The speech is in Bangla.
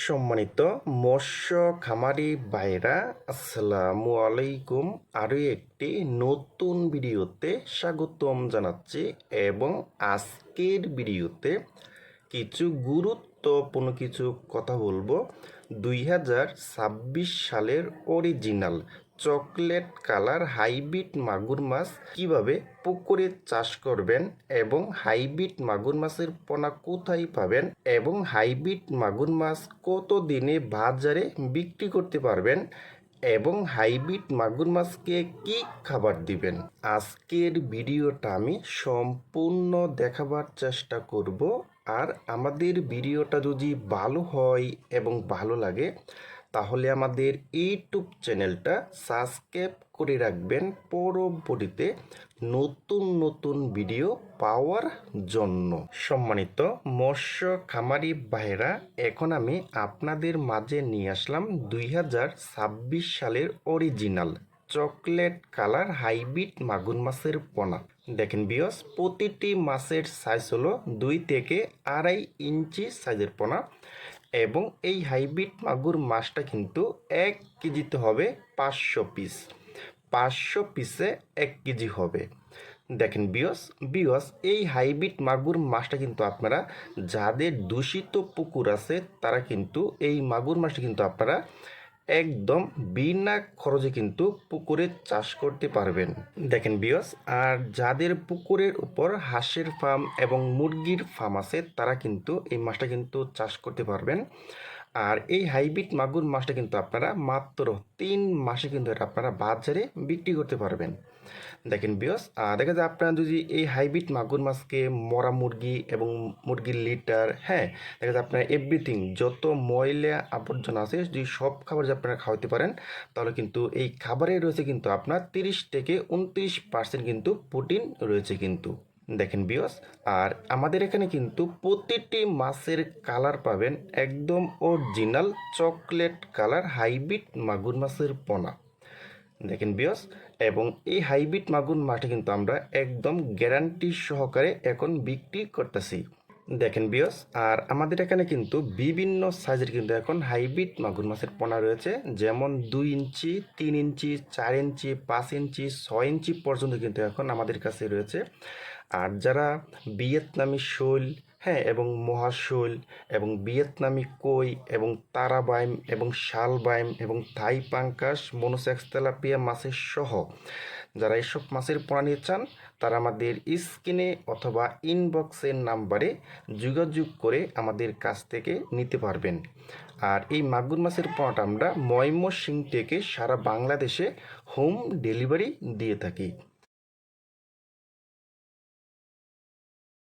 সম্মানিত মৎস্য খামারি ভাইরা, আসসালামু আলাইকুম। আরও একটি নতুন ভিডিওতে স্বাগতম জানাচ্ছি এবং আজকের ভিডিওতে কিছু গুরুত্বপূর্ণ কিছু কথা বলবো। 2026 সালের অরিজিনাল চকলেট কালার হাইব্রিড মাগুর মাছ কিভাবে পুকুরে চাষ করবেন এবং হাইব্রিড মাগুর মাছের পোনা কোথায় পাবেন এবং হাইব্রিড মাগুর মাছ কত দিনে বাজারে বিক্রি করতে পারবেন এবং হাইব্রিড মাগুর মাছকে কি খাবার দিবেন, আজকের ভিডিওটা আমি সম্পূর্ণ দেখাবার চেষ্টা করব। আর আমাদের ভিডিওটা যদি ভালো হয় এবং ভালো লাগে তাহলে আমাদের ইউটিউব চ্যানেলটা সাবস্ক্রাইব করে রাখবেন পরবর্তীতে নতুন নতুন ভিডিও পাওয়ার জন্য। সম্মানিত মৎস্য খামারি ভাইরা, এখন আমি আপনাদের মাঝে নিয়ে আসলাম 2026 সালের অরিজিনাল চকলেট কালার হাইব্রিড মাগুর মাছের পোনা। দেখেন বিয়স, প্রতিটি মাছের সাইজ হলো 2 থেকে 2.5 ইঞ্চি সাইজের পোনা এবং এই হাইব্রিড মাগুর মাছটা কিন্তু 1 কেজিতে হবে 500 পিস। 500 পিসে 1 কেজি হবে। দেখেন বিয়স এই হাইব্রিড মাগুর মাছটা কিন্তু আপনারা যাদের দূষিত পুকুর আছে তারা কিন্তু এই মাগুর মাছটা কিন্তু আপনারা একদম বিনা খরচে কিন্তু পুকুরে চাষ করতে পারবেন। দেখেন বিয়স, আর যাদের পুকুরের উপর হাঁসের ফার্ম এবং মুরগির ফার্ম আছে তারা কিন্তু এই মাছটা কিন্তু চাষ করতে পারবেন। আর এই হাইব্রিড মাগুর মাছটা কিন্তু আপনারা মাত্র 3 মাসে কিন্তু এটা আপনারা বাজারে বিক্রি করতে পারবেন। দেখেন বিয়স, দেখা যায় আপনারা যদি এই হাইব্রিড মাগুর মাছকে মরা মুরগি এবং মুরগির লিটার, দেখা যায় আপনারা এভরিথিং যত ময়লা আবর্জনা আছে যদি সব খাবার যদি আপনারা খাওয়াতে পারেন তাহলে কিন্তু এই খাবারে রয়েছে কিন্তু আপনার 30 থেকে 29% কিন্তু প্রোটিন রয়েছে কিন্তু। দেখেন বিয়স, আর আমাদের এখানে কিন্তু প্রতিটি মাছের কালার পাবেন একদম অরিজিনাল চকলেট কালার হাইব্রিড মাগুর মাছের পোনা। দেখেন বিয়স, এবং এই হাইব্রিড মাগুর মাছটা কিন্তু আমরা একদম গ্যারান্টি সহকারে এখন বিক্রি করতেছি। দেখেন বিয়স, আর আমাদের এখানে কিন্তু বিভিন্ন সাইজের কিন্তু এখন হাইব্রিড মাগুর মাছের পোনা রয়েছে, যেমন 2 ইঞ্চি, 3 ইঞ্চি, 4 ইঞ্চি, 5 ইঞ্চি, 6 ইঞ্চি পর্যন্ত কিন্তু এখন আমাদের কাছে রয়েছে। আর যারা ভিয়েতনামি শৈল, এবং মহাশৈল এবং ভিয়েতনামি কই এবং তারাবাইম এবং শালবাইম এবং থাই পাঙ্কাস, মনোসেক্স তেলাপিয়া মাছের সহ যারা এসব মাছের পোনা নিতে চান তারা আমাদের স্ক্রিনে অথবা ইনবক্সের নাম্বারে যোগাযোগ করে আমাদের কাছ থেকে নিতে পারবেন। আর এই মাগুর মাছের পোনাটা আমরা ময়মনসিংহ থেকে সারা বাংলাদেশে হোম ডেলিভারি দিয়ে থাকি।